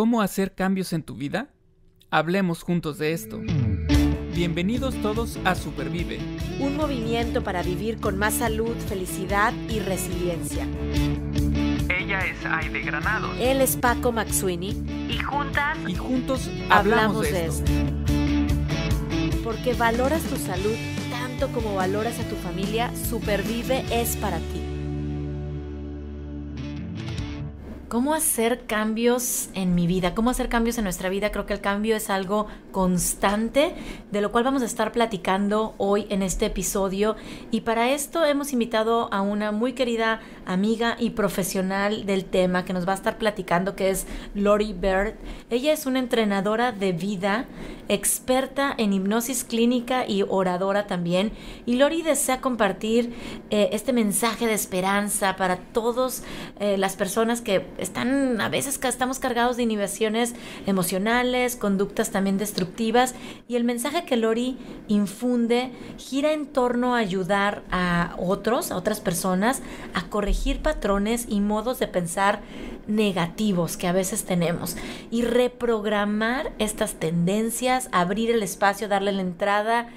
¿Cómo hacer cambios en tu vida? Hablemos juntos de esto. Bienvenidos todos a Supervive. Un movimiento para vivir con más salud, felicidad y resiliencia. Ella es Aide Granados. Él es Paco Maxuini. Y juntos hablamos de esto. Porque valoras tu salud tanto como valoras a tu familia, Supervive es para ti. ¿Cómo hacer cambios en mi vida? ¿Cómo hacer cambios en nuestra vida? Creo que el cambio es algo constante, de lo cual vamos a estar platicando hoy en este episodio. Y para esto hemos invitado a una muy querida amiga y profesional del tema que nos va a estar platicando, que es Lori Bird. Ella es una entrenadora de vida, experta en hipnosis clínica y oradora también. Y Lori desea compartir este mensaje de esperanza para todas las personas que a veces estamos cargados de inhibiciones emocionales, conductas también destructivas, y el mensaje que Lori infunde gira en torno a ayudar a otras personas a corregir patrones y modos de pensar negativos que a veces tenemos y reprogramar estas tendencias, abrir el espacio, darle la entrada,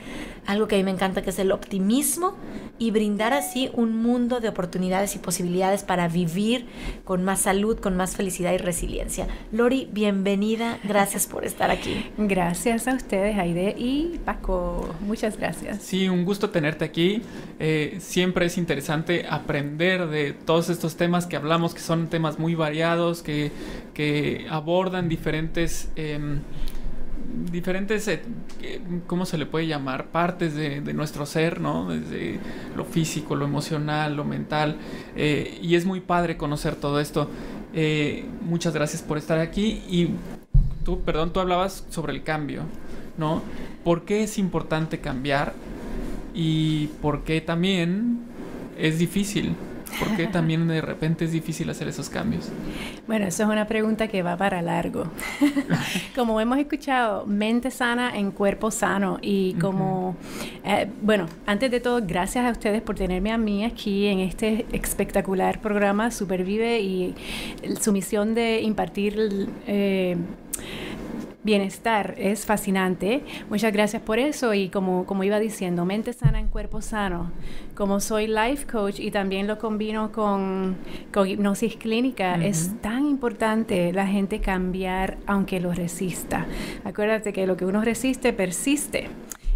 algo que a mí me encanta, que es el optimismo, y brindar así un mundo de oportunidades y posibilidades para vivir con más salud, con más felicidad y resiliencia. Lori, bienvenida, gracias por estar aquí. Gracias a ustedes, Aide y Paco, muchas gracias. Sí, un gusto tenerte aquí. Siempre es interesante aprender de todos estos temas que hablamos, que son temas muy variados, que abordan diferentes, ¿cómo se le puede llamar? Partes de nuestro ser, ¿no? Desde lo físico, lo emocional, lo mental. Y es muy padre conocer todo esto. Muchas gracias por estar aquí. Y tú hablabas sobre el cambio, ¿no? ¿Por qué es importante cambiar? Y por qué también es difícil. ¿Por qué también de repente es difícil hacer esos cambios? Bueno, eso es una pregunta que va para largo. Como hemos escuchado, mente sana en cuerpo sano. Y como, antes de todo, gracias a ustedes por tenerme a mí aquí en este espectacular programa Supervive, y su misión de impartir bienestar es fascinante. Muchas gracias por eso. Y como iba diciendo, mente sana en cuerpo sano. Como soy life coach y también lo combino con hipnosis clínica, es tan importante la gente cambiar aunque lo resista. Acuérdate que lo que uno resiste persiste.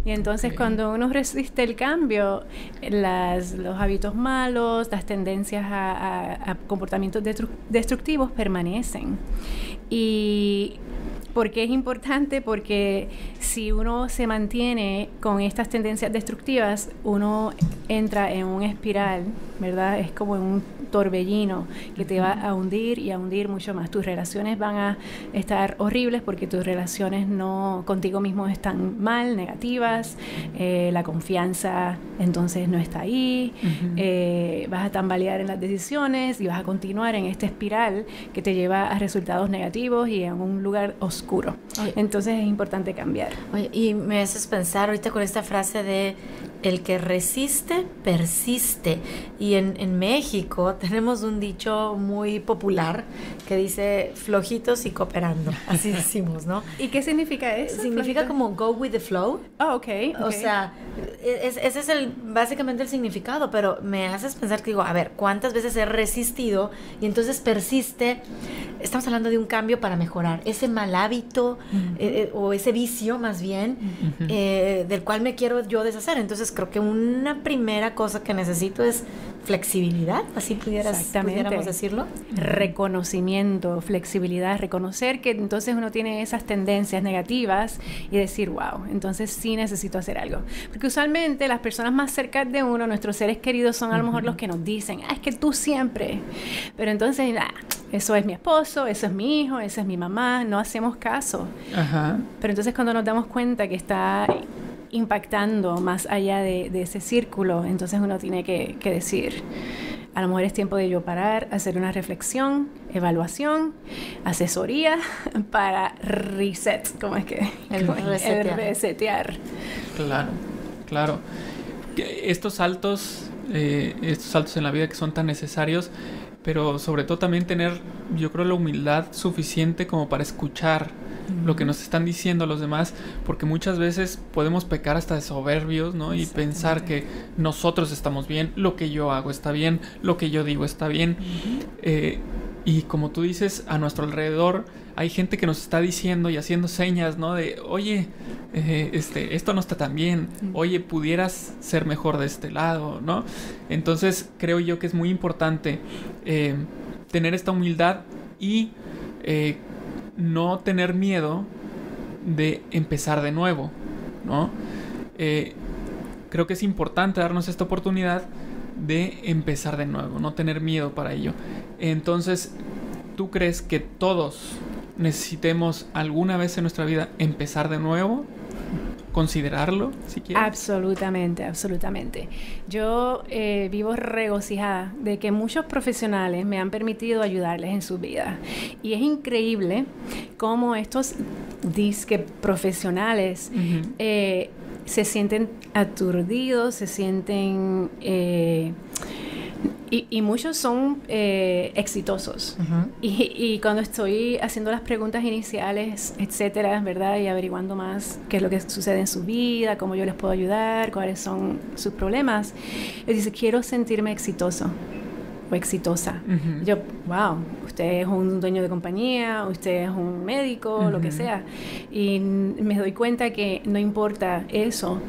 Y entonces cuando uno resiste el cambio, los hábitos malos, las tendencias a comportamientos destructivos permanecen. Y ¿por qué es importante? Porque si uno se mantiene con estas tendencias destructivas, uno entra en un espiral, ¿verdad? Es como en un torbellino que te va a hundir y a hundir mucho más. Tus relaciones van a estar horribles porque tus relaciones contigo mismo están mal, negativas. La confianza entonces no está ahí. Vas a tambalear en las decisiones y vas a continuar en esta espiral que te lleva a resultados negativos y en un lugar oscuro. Entonces es importante cambiar. Oye, y me haces pensar ahorita con esta frase de el que resiste, persiste. Y en México tenemos un dicho muy popular que dice flojitos y cooperando. Así decimos, ¿no? ¿Y qué significa eso? Significa como go with the flow. Oh, okay. O sea, ese es básicamente el significado, pero me haces pensar que digo, a ver, ¿cuántas veces he resistido? Y entonces persiste. Estamos hablando de un cambio para mejorar ese mal hábito o ese vicio más bien del cual me quiero yo deshacer. Entonces creo que una primera cosa que necesito es flexibilidad, así pudiéramos decirlo. Reconocimiento, flexibilidad, reconocer que entonces uno tiene esas tendencias negativas y decir, wow, entonces sí necesito hacer algo. Porque usualmente las personas más cercanas de uno, nuestros seres queridos, son a lo mejor los que nos dicen, es que tú siempre. Pero entonces, eso es mi esposo, eso es mi hijo, eso es mi mamá, no hacemos caso. Pero entonces cuando nos damos cuenta que está impactando más allá de ese círculo, entonces uno tiene que decir, a lo mejor es tiempo de yo parar, hacer una reflexión, evaluación, asesoría para reset, ¿cómo es que? El resetear. Claro. Estos saltos en la vida que son tan necesarios, pero sobre todo también tener, yo creo, la humildad suficiente como para escuchar lo que nos están diciendo los demás, porque muchas veces podemos pecar hasta de soberbios, ¿no? Y pensar que nosotros estamos bien, lo que yo hago está bien, lo que yo digo está bien. Y como tú dices, a nuestro alrededor hay gente que nos está diciendo y haciendo señas, ¿no? De, oye, esto no está tan bien, oye, pudieras ser mejor de este lado, ¿no? Entonces creo yo que es muy importante tener esta humildad y no tener miedo de empezar de nuevo, ¿no? Creo que es importante darnos esta oportunidad de empezar de nuevo, no tener miedo para ello. Entonces, ¿tú crees que todos necesitemos alguna vez en nuestra vida empezar de nuevo? ¿Considerarlo, si quieres? Absolutamente, absolutamente. Yo vivo regocijada de que muchos profesionales me han permitido ayudarles en su vida. Y es increíble cómo estos disque profesionales se sienten aturdidos, se sienten... Y muchos son exitosos. Y cuando estoy haciendo las preguntas iniciales, etcétera, ¿verdad? Y averiguando más qué es lo que sucede en su vida, cómo yo les puedo ayudar, cuáles son sus problemas, les dice, quiero sentirme exitoso o exitosa. Yo, wow, usted es un dueño de compañía, usted es un médico, lo que sea. Y me doy cuenta que no importa eso,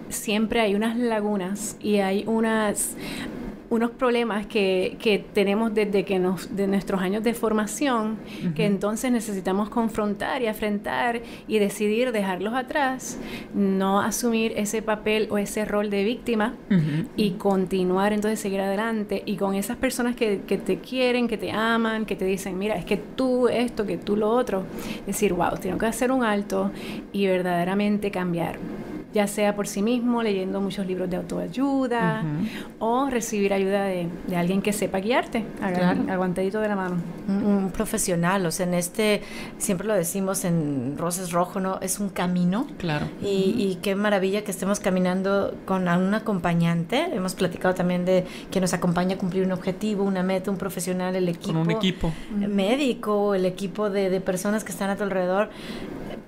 siempre hay unas lagunas y hay unos problemas que tenemos desde que de nuestros años de formación, que entonces necesitamos confrontar y afrontar y decidir dejarlos atrás, no asumir ese papel o ese rol de víctima y continuar, entonces seguir adelante, y con esas personas que te quieren, que te aman, que te dicen, mira, es que tú esto, que tú lo otro, decir, wow, tengo que hacer un alto y verdaderamente cambiar, ya sea por sí mismo, leyendo muchos libros de autoayuda, o recibir ayuda de alguien que sepa guiarte, aguantadito de la mano. Un profesional, o sea, siempre lo decimos en Roses Rojo, ¿no? Es un camino. Claro. Y qué maravilla que estemos caminando con un acompañante. Hemos platicado también de que nos acompaña a cumplir un objetivo, una meta, un profesional, el equipo. Con un equipo. Médico, el equipo de personas que están a tu alrededor,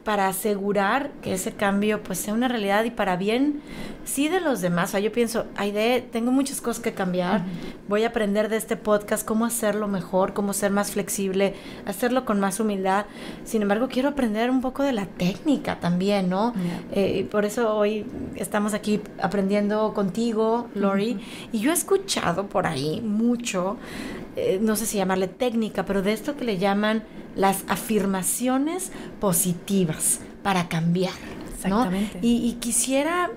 para asegurar que ese cambio pues sea una realidad y para bien, sí, de los demás. O sea, yo pienso, tengo muchas cosas que cambiar, voy a aprender de este podcast cómo hacerlo mejor, cómo ser más flexible, hacerlo con más humildad. Sin embargo, quiero aprender un poco de la técnica también, ¿no? Por eso hoy estamos aquí aprendiendo contigo, Lori, y yo he escuchado por ahí mucho, no sé si llamarle técnica, pero de esto que le llaman las afirmaciones positivas para cambiar, ¿no? Exactamente. Y quisiera,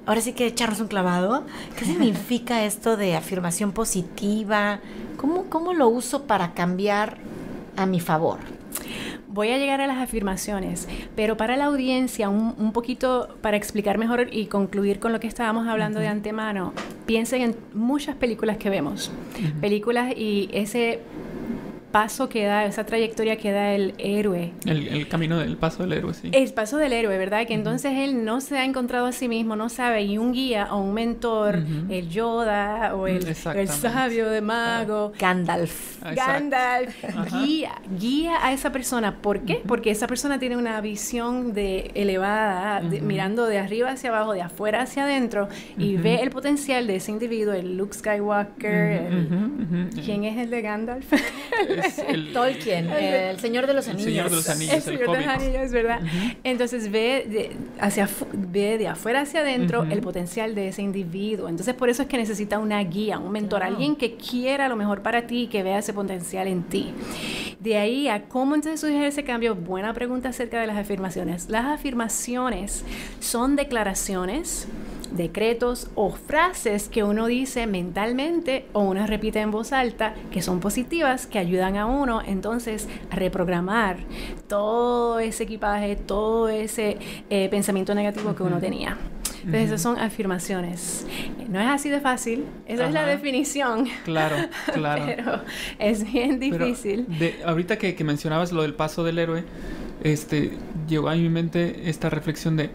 ahora sí que echarnos un clavado. ¿Qué significa esto de afirmación positiva? ¿Cómo lo uso para cambiar a mi favor? Voy a llegar a las afirmaciones, pero para la audiencia, un poquito para explicar mejor y concluir con lo que estábamos hablando de antemano, piensen en muchas películas que vemos. Películas y ese paso que da, esa trayectoria que da el héroe. El camino del paso del héroe, sí. El paso del héroe, ¿verdad? Que entonces él no se ha encontrado a sí mismo, no sabe, y un guía o un mentor, el Yoda o el sabio de mago. Gandalf. Gandalf guía a esa persona. ¿Por qué? Porque esa persona tiene una visión elevada, mirando de arriba hacia abajo, de afuera hacia adentro, y ve el potencial de ese individuo, el Luke Skywalker. ¿Quién es el de Gandalf? Tolkien, el Señor de los Anillos. El Señor de los Anillos, el Señor de los Anillos, ¿verdad? Entonces ve de afuera hacia adentro el potencial de ese individuo. Entonces por eso es que necesita una guía, un mentor, alguien que quiera lo mejor para ti y que vea ese potencial en ti. De ahí a cómo entonces surgir ese cambio, buena pregunta acerca de las afirmaciones. Las afirmaciones son declaraciones, decretos o frases que uno dice mentalmente o uno repite en voz alta, que son positivas, que ayudan a uno entonces a reprogramar todo ese equipaje, todo ese pensamiento negativo que uno tenía. Entonces esas son afirmaciones. No es así de fácil, esa es la definición. Claro. Pero es bien difícil. Ahorita que mencionabas lo del paso del héroe, llegó a mi mente esta reflexión de,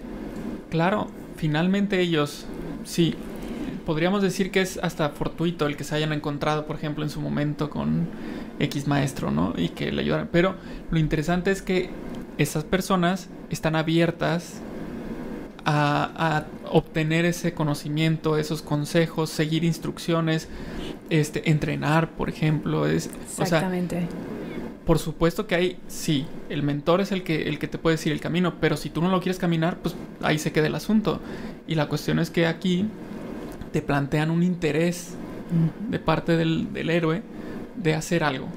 claro, finalmente ellos, sí, podríamos decir que es hasta fortuito el que se hayan encontrado, por ejemplo, en su momento con X maestro, ¿no? Y que le ayudaran. Pero lo interesante es que esas personas están abiertas a obtener ese conocimiento, esos consejos, seguir instrucciones, entrenar, por ejemplo. Exactamente. O sea, por supuesto que hay, sí, el mentor es el que te puede decir el camino, pero si tú no lo quieres caminar, pues ahí se queda el asunto. Y la cuestión es que aquí te plantean un interés de parte del héroe de hacer algo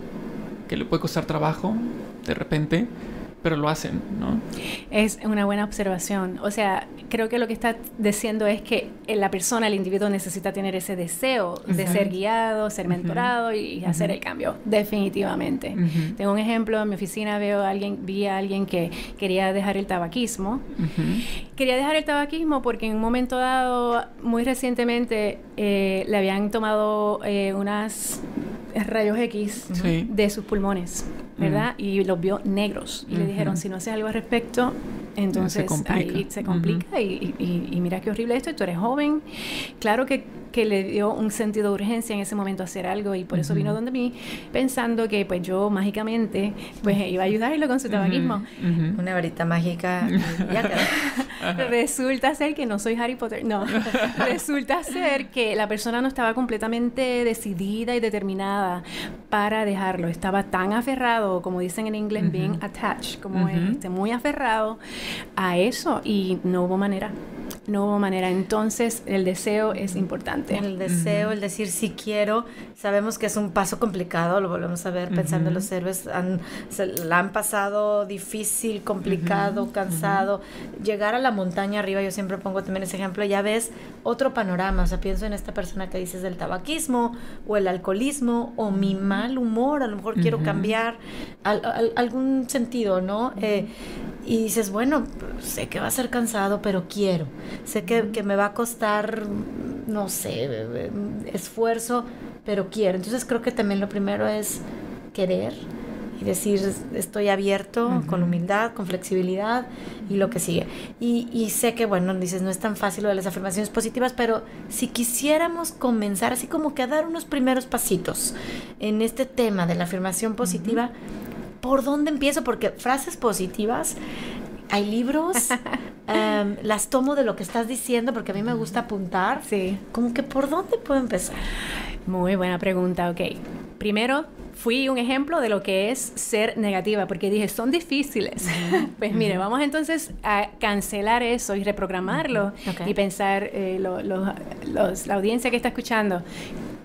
que le puede costar trabajo de repente, pero lo hacen, ¿no? Es una buena observación. O sea, creo que lo que está diciendo es que la persona, el individuo, necesita tener ese deseo de ser guiado, ser mentorado y hacer el cambio, definitivamente. Tengo un ejemplo, en mi oficina vi a alguien que quería dejar el tabaquismo. Quería dejar el tabaquismo porque en un momento dado, muy recientemente, le habían tomado unas rayos X de sus pulmones, ¿verdad? Y los vio negros. Y le dijeron, si no haces algo al respecto, entonces ahí se complica. Y mira qué horrible esto, y tú eres joven. Claro que le dio un sentido de urgencia en ese momento hacer algo, y por eso vino donde mí, pensando que pues yo mágicamente pues iba a ayudarlo con su tabaquismo. Una varita mágica. Ya quedó. Resulta ser que no soy Harry Potter, no. Resulta ser que la persona no estaba completamente decidida y determinada para dejarlo. Estaba tan aferrado, como dicen en inglés, being attached, como muy aferrado a eso, y no hubo manera. Entonces el deseo es importante. El deseo, el decir sí quiero. Sabemos que es un paso complicado, lo volvemos a ver pensando en los héroes. La han pasado difícil, complicado, cansado. Llegar a la montaña arriba, yo siempre pongo también ese ejemplo, ya ves otro panorama. O sea, pienso en esta persona que dices del tabaquismo o el alcoholismo o mi mal humor, a lo mejor quiero cambiar algún sentido, ¿no? Y dices, bueno, sé que va a ser cansado, pero quiero. Sé que me va a costar, no sé, esfuerzo, pero quiero. Entonces creo que también lo primero es querer y decir, estoy abierto, con humildad, con flexibilidad, y lo que sigue. Y sé que, bueno, dices, no es tan fácil lo de las afirmaciones positivas, pero si quisiéramos comenzar así como que a dar unos primeros pasitos en este tema de la afirmación positiva, ¿por dónde empiezo? Porque frases positivas, hay libros, las tomo de lo que estás diciendo, porque a mí me gusta apuntar. Sí. Como que, ¿por dónde puedo empezar? Muy buena pregunta, ok. Primero, fui un ejemplo de lo que es ser negativa, porque dije, son difíciles. Pues mire, vamos entonces a cancelar eso y reprogramarlo y pensar, la audiencia que está escuchando,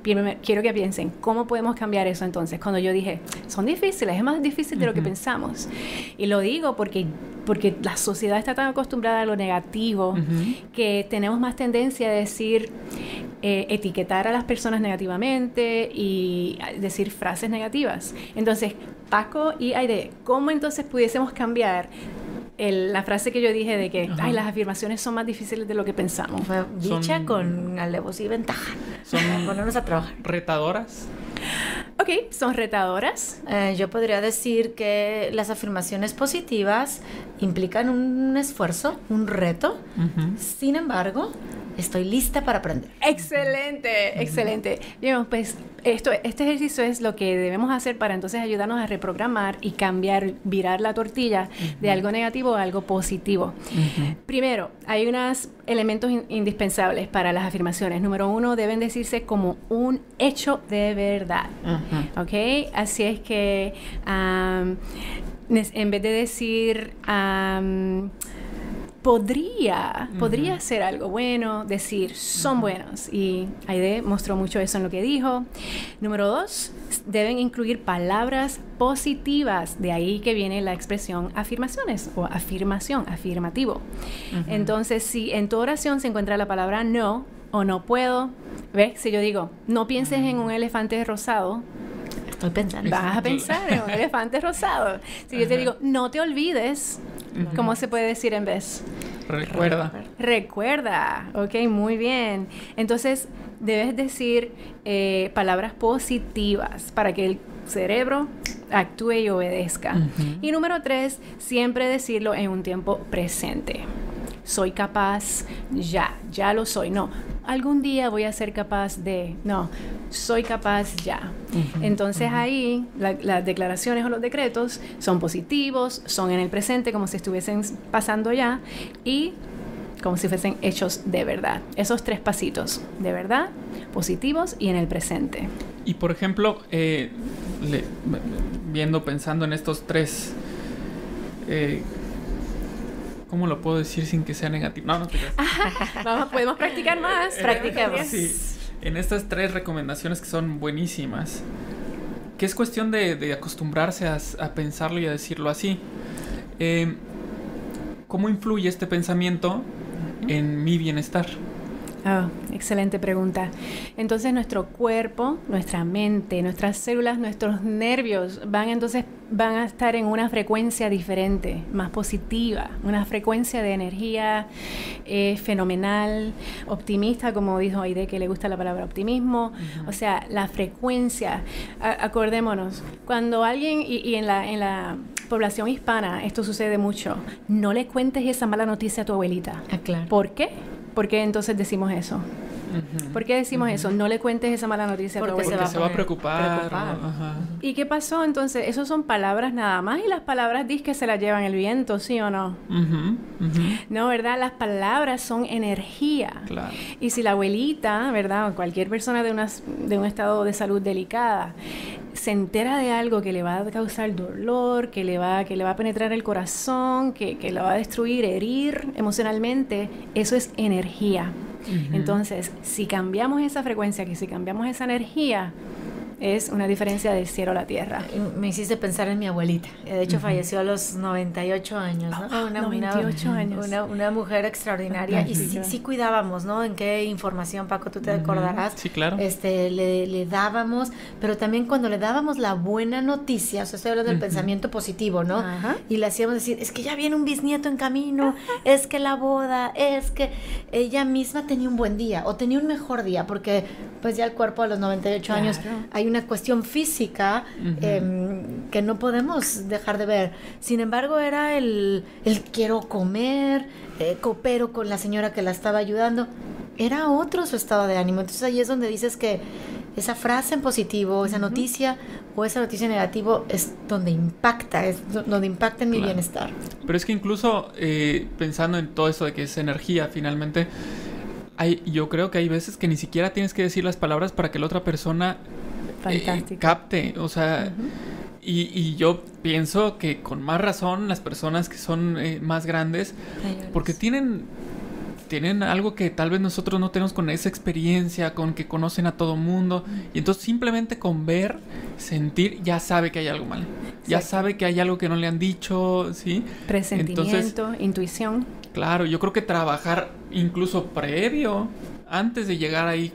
quiero que piensen, ¿cómo podemos cambiar eso entonces? Cuando yo dije, son difíciles, es más difícil de lo que pensamos. Y lo digo porque la sociedad está tan acostumbrada a lo negativo que tenemos más tendencia a decir, etiquetar a las personas negativamente y decir frases negativas. Entonces, Paco y Aide, ¿cómo entonces pudiésemos cambiar la frase que yo dije de que las afirmaciones son más difíciles de lo que pensamos? Fue dicha con alevosía y ventaja. Son ponernos a trabajar. ¿Retadoras? Ok, son retadoras. Yo podría decir que las afirmaciones positivas implican un esfuerzo, un reto. Sin embargo, estoy lista para aprender. Excelente, excelente. Bien, pues este ejercicio es lo que debemos hacer para entonces ayudarnos a reprogramar y cambiar, virar la tortilla de algo negativo a algo positivo. Primero, hay unos elementos indispensables para las afirmaciones. Número 1, deben decirse como un hecho de verdad. ¿Ok? Así es que en vez de decir podría ser algo bueno, decir son buenos, y Aide mostró mucho eso en lo que dijo. Número 2, deben incluir palabras positivas, de ahí que viene la expresión afirmaciones o afirmación, afirmativo. Entonces, si en tu oración se encuentra la palabra no o no puedo, ¿ves? Si yo digo, no pienses en un elefante rosado, estoy pensando. Vas a pensar en un elefante rosado. Si yo te digo, no te olvides, ¿cómo se puede decir en vez? Recuerda. Ok, muy bien. Entonces, debes decir palabras positivas para que el cerebro actúe y obedezca. Y número 3, siempre decirlo en un tiempo presente. Soy capaz, ya lo soy. No, algún día voy a ser capaz de, no, soy capaz ya. Entonces ahí las declaraciones o los decretos son positivos, son en el presente como si estuviesen pasando ya y como si fuesen hechos de verdad. Esos 3 pasitos, de verdad, positivos y en el presente. Y por ejemplo, pensando en estos 3, ¿cómo lo puedo decir sin que sea negativo? No te creas. Podemos practicar más. Practiquemos. Sí, en estas 3 recomendaciones que son buenísimas, que es cuestión de acostumbrarse a pensarlo y a decirlo así. ¿Cómo influye este pensamiento en mi bienestar? Oh, excelente pregunta. Entonces nuestro cuerpo, nuestra mente, nuestras células, nuestros nervios van a estar en una frecuencia diferente, más positiva, una frecuencia de energía fenomenal, optimista, como dijo Aide, que le gusta la palabra optimismo. O sea, la frecuencia, acordémonos, cuando alguien, y en la población hispana esto sucede mucho, no le cuentes esa mala noticia a tu abuelita. Claro. ¿Por qué? ¿Por qué entonces decimos eso? ¿Por qué decimos eso? No le cuentes esa mala noticia a tu abuelita. Porque se va a preocupar. ¿Y qué pasó? Entonces, eso son palabras nada más y las palabras que se las llevan el viento, ¿sí o no? No, ¿verdad? Las palabras son energía. Claro. Y si la abuelita, ¿verdad? O cualquier persona de un estado de salud delicada se entera de algo que le va a causar dolor, que le va a penetrar el corazón, que le va a destruir, herir emocionalmente, eso es energía. Entonces, si cambiamos esa frecuencia, si cambiamos esa energía, es una diferencia del cielo a la tierra. Me hiciste pensar en mi abuelita. De hecho, falleció a los 98 años, ¿no? 98 años. Una mujer extraordinaria. Y sí cuidábamos, ¿no? ¿En qué información, Paco, tú te acordarás? Sí, claro. Le dábamos, pero también cuando le dábamos la buena noticia, o sea, estoy hablando del pensamiento positivo, ¿no? Y le hacíamos decir, es que ya viene un bisnieto en camino, es que la boda, es que ella misma tenía un buen día, o tenía un mejor día, porque pues ya el cuerpo a los 98 años hay una cuestión física que no podemos dejar de ver. Sin embargo, era el quiero comer, coopero con la señora que la estaba ayudando. Era otro su estado de ánimo. Entonces ahí es donde dices que esa frase en positivo, esa noticia o esa noticia negativa es donde impacta, en mi bienestar. Pero es que incluso pensando en todo eso de que es energía finalmente, yo creo que hay veces que ni siquiera tienes que decir las palabras para que la otra persona capte, o sea, y yo pienso que con más razón las personas que son más grandes, porque tienen algo que tal vez nosotros no tenemos, con esa experiencia, con que conocen a todo mundo, y entonces simplemente con ver, sentir, ya sabe que hay algo mal, ya sabe que hay algo que no le han dicho, ¿sí? Presentimiento, intuición. Claro, yo creo que trabajar incluso previo, antes de llegar ahí,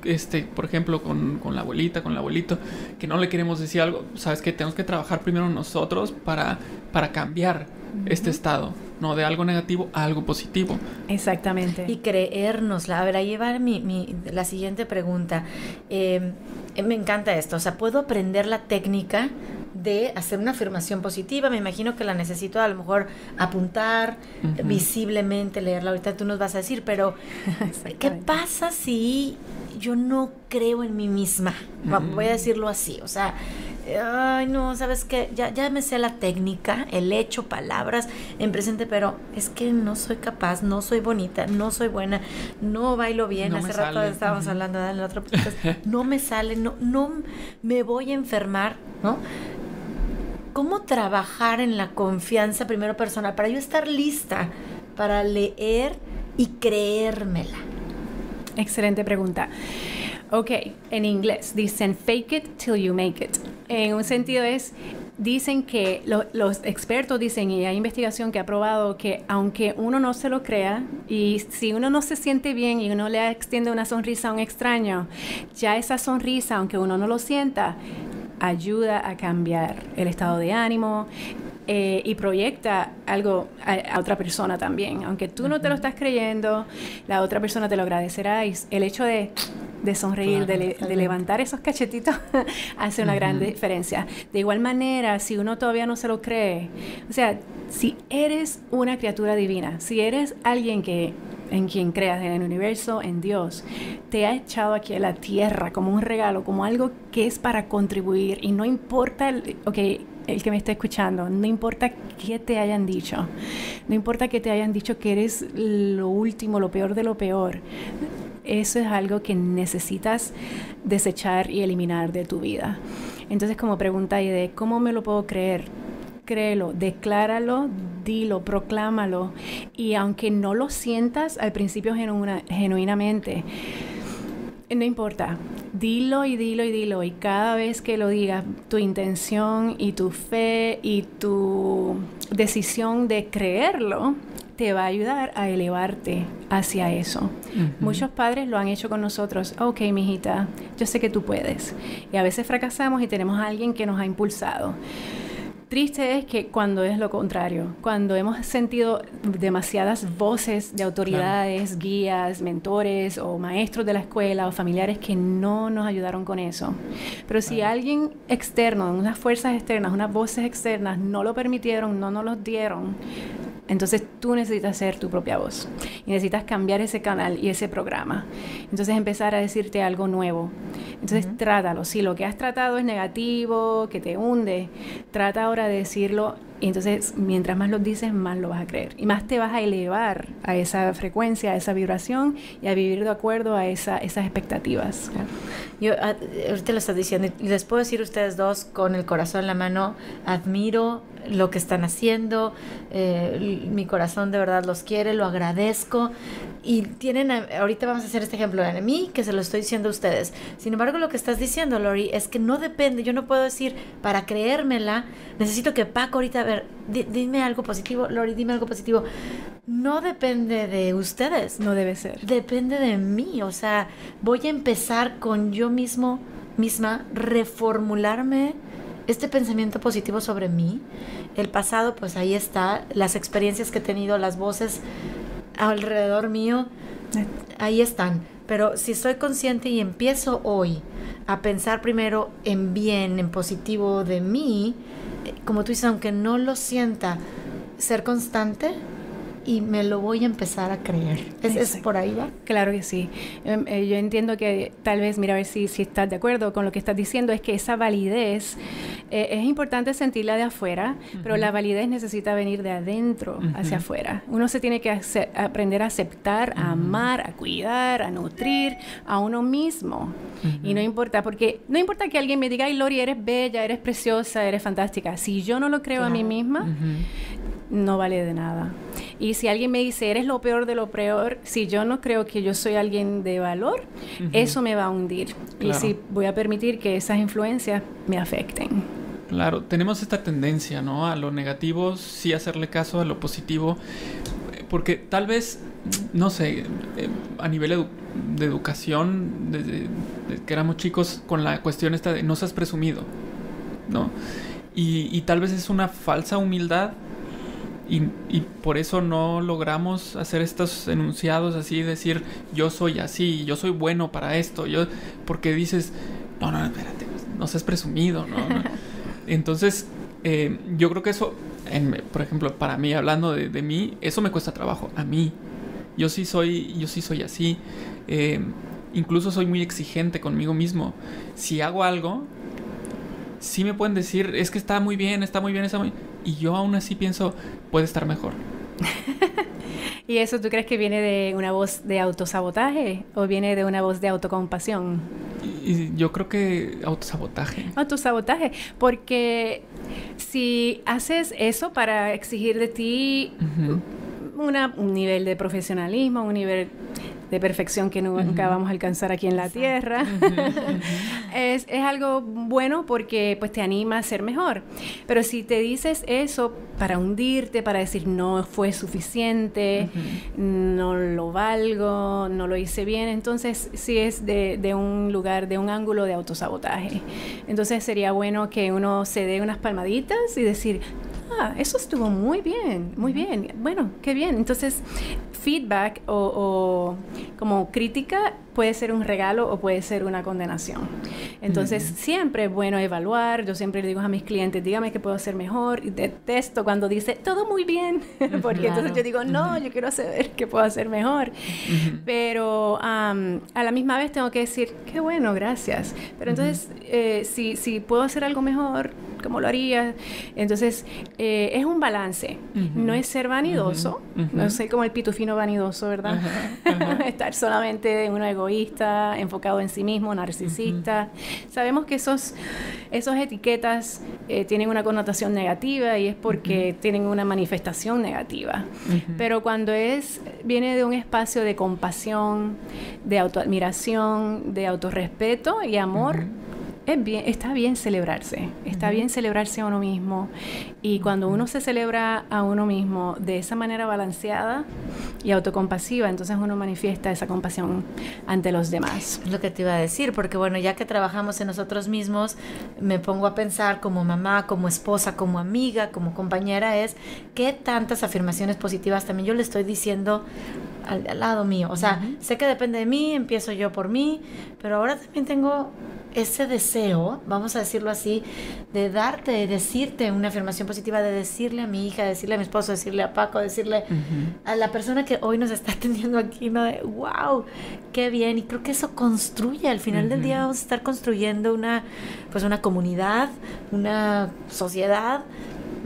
por ejemplo, con la abuelita, con el abuelito, que no le queremos decir algo, sabes que tenemos que trabajar primero nosotros para cambiar este estado, no de algo negativo a algo positivo. Exactamente. Y creérnosla. A ver, ahí va la siguiente pregunta. Me encanta esto, o sea, ¿puedo aprender la técnica de hacer una afirmación positiva? Me imagino que la necesito a lo mejor apuntar, visiblemente leerla. Ahorita tú nos vas a decir, pero ¿qué pasa si yo no creo en mí misma? Voy a decirlo así, o sea, ay, no, ¿sabes qué? Ya me sé la técnica, el hecho, palabras en presente, pero es que no soy capaz, no soy bonita, no soy buena, no bailo bien. No hace rato estábamos hablando en el otro podcast, no me sale, no me voy a enfermar, ¿no? ¿Cómo trabajar en la confianza primero personal para yo estar lista para leer y creérmela? Excelente pregunta. Ok, en inglés dicen fake it till you make it. En un sentido dicen que los expertos dicen, y hay investigación que ha probado que aunque uno no se lo crea, y si uno no se siente bien y uno le extiende una sonrisa a un extraño, ya esa sonrisa, aunque uno no lo sienta, ayuda a cambiar el estado de ánimo y proyecta algo a otra persona también. Aunque tú no te lo estás creyendo, la otra persona te lo agradecerá, y el hecho de sonreír, de levantar esos cachetitos hace una gran diferencia. De igual manera, si uno todavía no se lo cree, o sea, si eres una criatura divina, si eres alguien que en quien creas, en el universo, en Dios, te ha echado aquí a la tierra como un regalo, como algo que es para contribuir. Y no importa, el que me está escuchando, no importa qué te hayan dicho, no importa que te hayan dicho que eres lo último, lo peor de lo peor. Eso es algo que necesitas desechar y eliminar de tu vida. Entonces, como pregunta de ¿cómo me lo puedo creer? Créelo, decláralo, dilo, proclámalo. Y aunque no lo sientas al principio genuinamente, no importa, dilo y dilo y dilo. Y cada vez que lo digas, tu intención y tu fe y tu decisión de creerlo te va a ayudar a elevarte hacia eso. Uh-huh. Muchos padres lo han hecho con nosotros. Ok, mijita, yo sé que tú puedes. Y a veces fracasamos y tenemos a alguien que nos ha impulsado. Triste es que cuando es lo contrario, cuando hemos sentido demasiadas voces de autoridades, guías, mentores o maestros de la escuela o familiares que no nos ayudaron con eso. Pero si alguien externo, unas fuerzas externas, unas voces externas no lo permitieron, no nos los dieron, entonces tú necesitas ser tu propia voz y necesitas cambiar ese canal y ese programa. Entonces empezar a decirte algo nuevo. Entonces trátalo. Si lo que has tratado es negativo, que te hunde, trata ahora de decirlo. Y entonces mientras más lo dices, más lo vas a creer. Y más te vas a elevar a esa frecuencia, a esa vibración y a vivir de acuerdo a esas expectativas. Claro. Yo ahorita lo estás diciendo y les puedo decir a ustedes dos con el corazón en la mano, admiro lo que están haciendo, mi corazón de verdad los quiere, lo agradezco. Y tienen, ahorita vamos a hacer este ejemplo de mí, que se lo estoy diciendo a ustedes. Sin embargo, lo que estás diciendo, Lori, es que no depende, yo no puedo decir, para creérmela, necesito que Paco ahorita, a ver, dime algo positivo, Lori, dime algo positivo. No depende de ustedes. No debe ser. Depende de mí, o sea, voy a empezar con yo misma, reformularme este pensamiento positivo sobre mí. El pasado, pues ahí está, las experiencias que he tenido, las voces alrededor mío, ahí están. Pero si estoy consciente y empiezo hoy a pensar primero en bien, en positivo de mí, como tú dices, aunque no lo sienta, ser constante y me lo voy a empezar a creer. ¿Es por ahí, va? Claro que sí. Yo entiendo que tal vez, mira a ver si estás de acuerdo con lo que estás diciendo, es que esa validez, es importante sentirla de afuera, pero la validez necesita venir de adentro hacia afuera. Uno se tiene que aprender a aceptar, a amar, a cuidar, a nutrir a uno mismo. Y no importa que alguien me diga, ay, Lori, eres bella, eres preciosa, eres fantástica. Si yo no lo creo a mí misma, no vale de nada. Y si alguien me dice, eres lo peor de lo peor, si yo no creo que yo soy alguien de valor, eso me va a hundir. Claro. Y si voy a permitir que esas influencias me afecten. Claro, tenemos esta tendencia, ¿no? A lo negativo, sí hacerle caso, a lo positivo, porque tal vez, no sé, a nivel de educación, desde que éramos chicos, con la cuestión esta de no seas presumido, ¿no? Y tal vez es una falsa humildad. Y por eso no logramos hacer estos enunciados así, decir yo soy así, yo soy bueno para esto, porque dices, no, espérate, no seas presumido, ¿no? Entonces, yo creo que eso, por ejemplo, para mí, hablando de mí, eso me cuesta trabajo, a mí. Yo sí soy así, incluso soy muy exigente conmigo mismo. Si hago algo, sí me pueden decir, es que está muy bien, y yo aún así pienso, puede estar mejor. ¿Y eso tú crees que viene de una voz de autosabotaje o viene de una voz de autocompasión? Y yo creo que autosabotaje. Autosabotaje, porque si haces eso para exigir de ti un nivel de profesionalismo, un nivel de perfección que nunca vamos a alcanzar aquí en la tierra. Es algo bueno porque pues te anima a ser mejor. Pero si te dices eso para hundirte, para decir no fue suficiente, no lo valgo, no lo hice bien, entonces sí es de un lugar, de un ángulo de autosabotaje. Entonces sería bueno que uno se dé unas palmaditas y decir, eso estuvo muy bien, bueno, qué bien. Entonces, feedback o como crítica puede ser un regalo o puede ser una condenación. Entonces, siempre es bueno evaluar. Yo siempre le digo a mis clientes, dígame qué puedo hacer mejor. Y detesto cuando dice, todo muy bien. Porque entonces yo digo, no, yo quiero saber qué puedo hacer mejor. Pero a la misma vez tengo que decir, qué bueno, gracias. Pero entonces, si puedo hacer algo mejor, ¿cómo lo haría? Entonces, es un balance. No es ser vanidoso. No soy como el pitufino vanidoso, ¿verdad? Estar solamente uno egoísta, enfocado en sí mismo, narcisista. Sabemos que esos etiquetas tienen una connotación negativa y es porque tienen una manifestación negativa. Pero cuando viene de un espacio de compasión, de autoadmiración, de autorrespeto y amor, está bien celebrarse. Está bien celebrarse a uno mismo. Y cuando uno se celebra a uno mismo de esa manera balanceada y autocompasiva, entonces uno manifiesta esa compasión ante los demás. Es lo que te iba a decir, porque bueno, ya que trabajamos en nosotros mismos, me pongo a pensar como mamá, como esposa, como amiga, como compañera, qué tantas afirmaciones positivas también yo le estoy diciendo al lado mío. O sea, sé que depende de mí, empiezo yo por mí, pero ahora también tengo ese deseo, vamos a decirlo así, de decirte una afirmación positiva, de decirle a mi hija, decirle a mi esposo, decirle a Paco, decirle a la persona que hoy nos está atendiendo aquí, ¿no? De, wow, qué bien. Y creo que eso construye, al final del día vamos a estar construyendo una comunidad, una sociedad,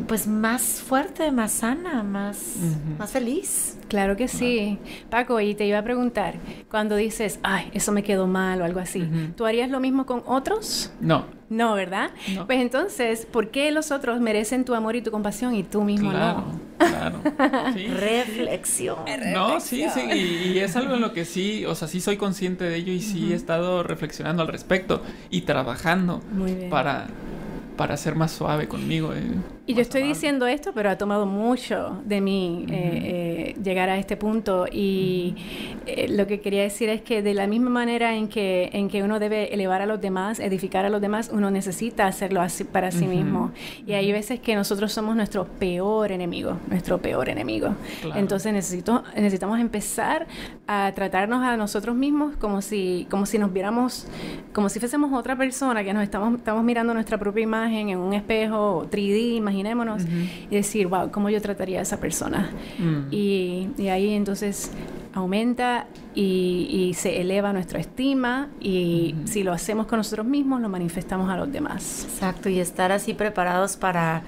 pues más fuerte, más sana, más feliz. Claro que sí. Paco, y te iba a preguntar, cuando dices, ay, eso me quedó mal o algo así, ¿tú harías lo mismo con otros? No. No, ¿verdad? No. Pues entonces, ¿por qué los otros merecen tu amor y tu compasión y tú mismo no? Claro. Sí. Reflexión. No, sí, y es algo en lo que sí, o sea, sí soy consciente de ello y sí he estado reflexionando al respecto y trabajando para ser más suave conmigo. Y yo estoy diciendo esto, pero ha tomado mucho de mí llegar a este punto. Y lo que quería decir es que de la misma manera en que uno debe elevar a los demás, edificar a los demás, uno necesita hacerlo así para sí mismo. Y hay veces que nosotros somos nuestro peor enemigo. Claro. Entonces necesitamos empezar a tratarnos a nosotros mismos como si nos viéramos, como si fuésemos otra persona, que nos estamos mirando nuestra propia imagen en un espejo 3D, imaginémonos, y decir, wow, ¿cómo yo trataría a esa persona? Y ahí entonces aumenta y se eleva nuestra estima y si lo hacemos con nosotros mismos, lo manifestamos a los demás. Exacto, y estar así preparados para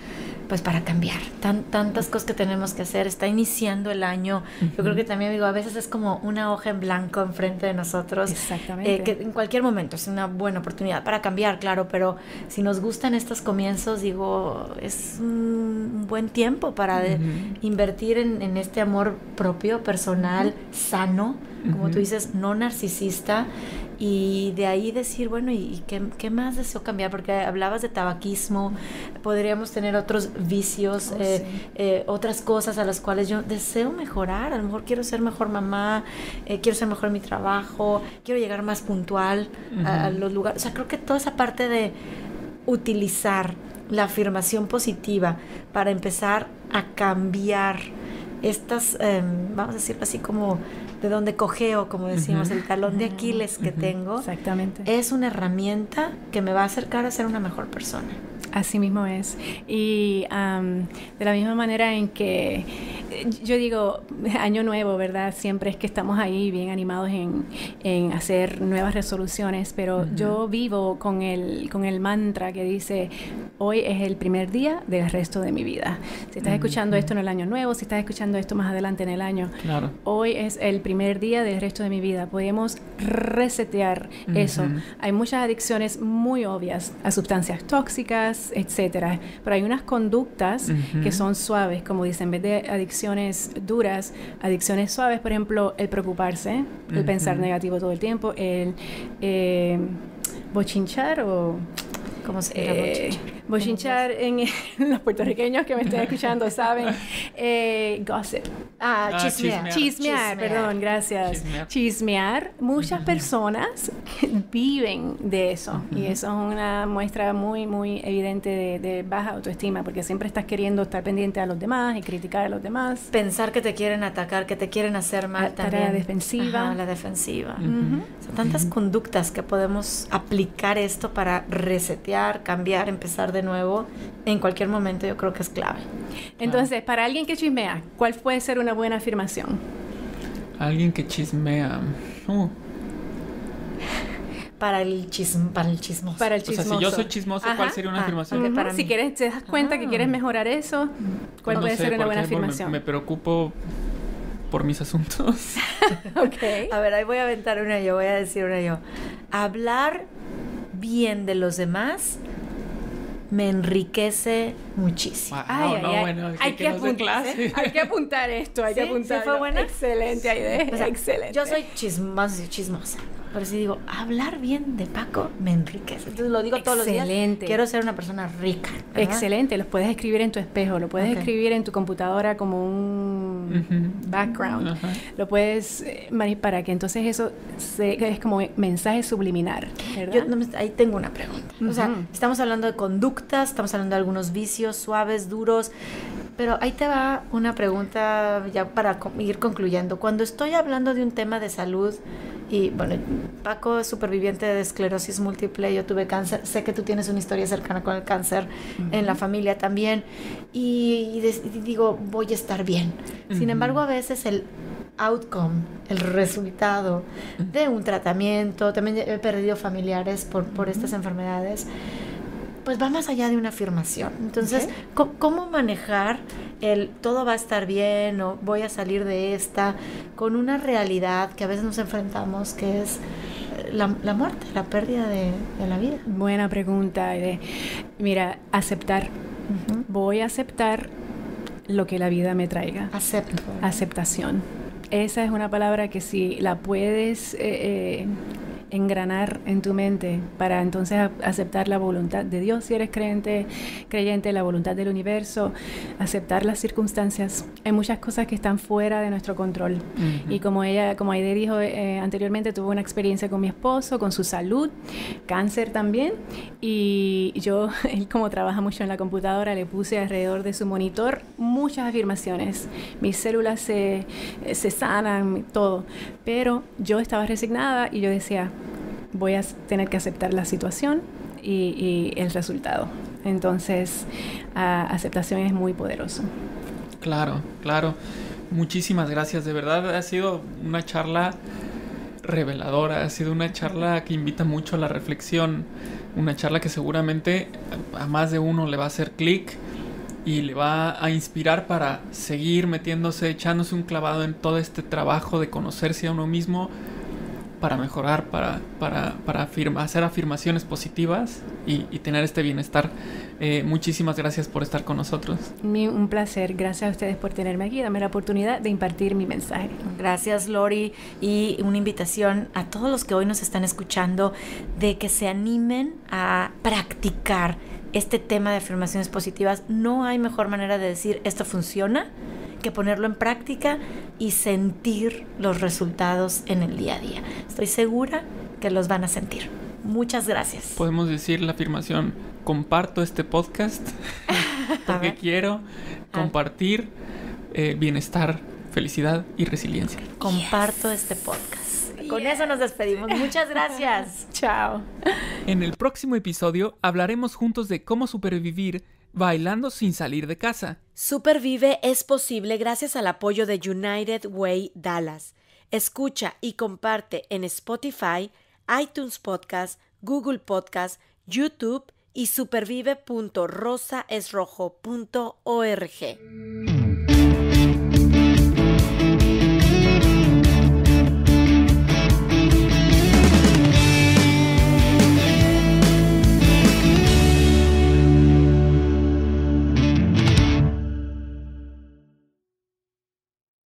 cambiar. Tantas cosas que tenemos que hacer. Está iniciando el año. Yo creo que también, digo, a veces es como una hoja en blanco enfrente de nosotros. Exactamente. Que en cualquier momento es una buena oportunidad para cambiar, claro, pero si nos gustan estos comienzos, digo, es un buen tiempo para invertir en este amor propio, personal, sano, como tú dices, no narcisista. Y de ahí decir, bueno, ¿y qué más deseo cambiar? Porque hablabas de tabaquismo, podríamos tener otros vicios, otras cosas a las cuales yo deseo mejorar. A lo mejor quiero ser mejor mamá, quiero ser mejor en mi trabajo, quiero llegar más puntual a los lugares. O sea, creo que toda esa parte de utilizar la afirmación positiva para empezar a cambiar estas, vamos a decirlo así, como de donde cojeo, como decimos, el talón de Aquiles que tengo. Exactamente. Es una herramienta que me va a acercar a ser una mejor persona. Así mismo es. Y de la misma manera en que yo digo, año nuevo, ¿verdad? Siempre es que estamos ahí bien animados en hacer nuevas resoluciones, pero yo vivo con el mantra que dice, hoy es el primer día del resto de mi vida. Si estás escuchando esto en el año nuevo, si estás escuchando esto más adelante en el año, claro, hoy es el primer día del resto de mi vida. Podemos resetear eso. Hay muchas adicciones muy obvias a sustancias tóxicas, etcétera, pero hay unas conductas que son suaves, como dicen, en vez de adicciones duras, adicciones suaves, por ejemplo, el preocuparse, el pensar negativo todo el tiempo, el bochinchar o... ¿Cómo se llama? Bochinchar en los puertorriqueños que me estén escuchando saben. Gossip. Chismear, perdón, gracias. Chismear. Muchas personas viven de eso. Y eso es una muestra muy, muy evidente de baja autoestima, porque siempre estás queriendo estar pendiente a los demás y criticar a los demás. Pensar que te quieren atacar, que te quieren hacer mal también. La defensiva. Ajá, la defensiva. Son tantas conductas que podemos aplicar esto para resetear, cambiar, empezar de nuevo. En cualquier momento yo creo que es clave. Entonces, para alguien que chismea, ¿cuál puede ser una buena afirmación? Alguien que chismea. Para el chismoso. Para el chismoso. O sea, si yo soy chismoso, ¿cuál sería una afirmación? Para si mí. quieres, te das cuenta que quieres mejorar eso, ¿cuál No puede sé, ser una por buena ejemplo, afirmación? Me preocupo por mis asuntos. Ok. A ver, ahí voy a aventar una yo, voy a decir una yo. Hablar bien de los demás me enriquece muchísimo. Bueno, hay que apuntar esto, hay que apuntar. ¿Sí fue buena? Excelente idea, O sea, excelente. Yo soy chismosa. Pero si digo, hablar bien de Paco me enriquece. Entonces lo digo todos los días. Excelente. Quiero ser una persona rica, ¿verdad? Excelente, los puedes escribir en tu espejo, lo puedes escribir en tu computadora como un background. Lo puedes para que entonces eso es como mensaje subliminal, ¿verdad? Ahí tengo una pregunta. O sea, estamos hablando de conductas, estamos hablando de algunos vicios suaves, duros, pero ahí te va una pregunta ya para ir concluyendo. Cuando estoy hablando de un tema de salud, y bueno, Paco es superviviente de esclerosis múltiple, yo tuve cáncer, sé que tú tienes una historia cercana con el cáncer en la familia también, y digo, voy a estar bien. Sin embargo, a veces el outcome, el resultado de un tratamiento, también he perdido familiares por estas enfermedades, pues va más allá de una afirmación. Entonces, ¿cómo manejar el todo va a estar bien o voy a salir de esta con una realidad que a veces nos enfrentamos, que es la muerte, la pérdida de la vida? Buena pregunta, Aide. Mira, aceptar. Voy a aceptar lo que la vida me traiga. Acepto. Aceptación. Esa es una palabra que si la puedes engranar en tu mente para entonces aceptar la voluntad de Dios, si eres creyente, la voluntad del universo, aceptar las circunstancias. Hay muchas cosas que están fuera de nuestro control. Y como Aide dijo anteriormente, tuve una experiencia con mi esposo, con su salud, cáncer también, y yo, él como trabaja mucho en la computadora, le puse alrededor de su monitor muchas afirmaciones. Mis células se sanan, todo, pero yo estaba resignada y yo decía, voy a tener que aceptar la situación y el resultado. Entonces, aceptación es muy poderoso. Claro. Muchísimas gracias. De verdad ha sido una charla reveladora. Ha sido una charla que invita mucho a la reflexión. Una charla que seguramente a más de uno le va a hacer clic y le va a inspirar para seguir metiéndose, echándose un clavado en todo este trabajo de conocerse a uno mismo, para mejorar, para hacer afirmaciones positivas y tener este bienestar. Muchísimas gracias por estar con nosotros. Un placer. Gracias a ustedes por tenerme aquí, darme la oportunidad de impartir mi mensaje. Gracias, Lori, y una invitación a todos los que hoy nos están escuchando de que se animen a practicar este tema de afirmaciones positivas. No hay mejor manera de decir esto funciona que ponerlo en práctica y sentir los resultados en el día a día. Estoy segura que los van a sentir. Muchas gracias. Podemos decir la afirmación: comparto este podcast porque quiero compartir bienestar, felicidad y resiliencia. Comparto este podcast. Con eso nos despedimos. Muchas gracias. Chao. En el próximo episodio hablaremos juntos de cómo supervivir bailando sin salir de casa. Supervive es posible gracias al apoyo de United Way Dallas. Escucha y comparte en Spotify, iTunes Podcast, Google Podcast, YouTube y supervive.rosaesrojo.org.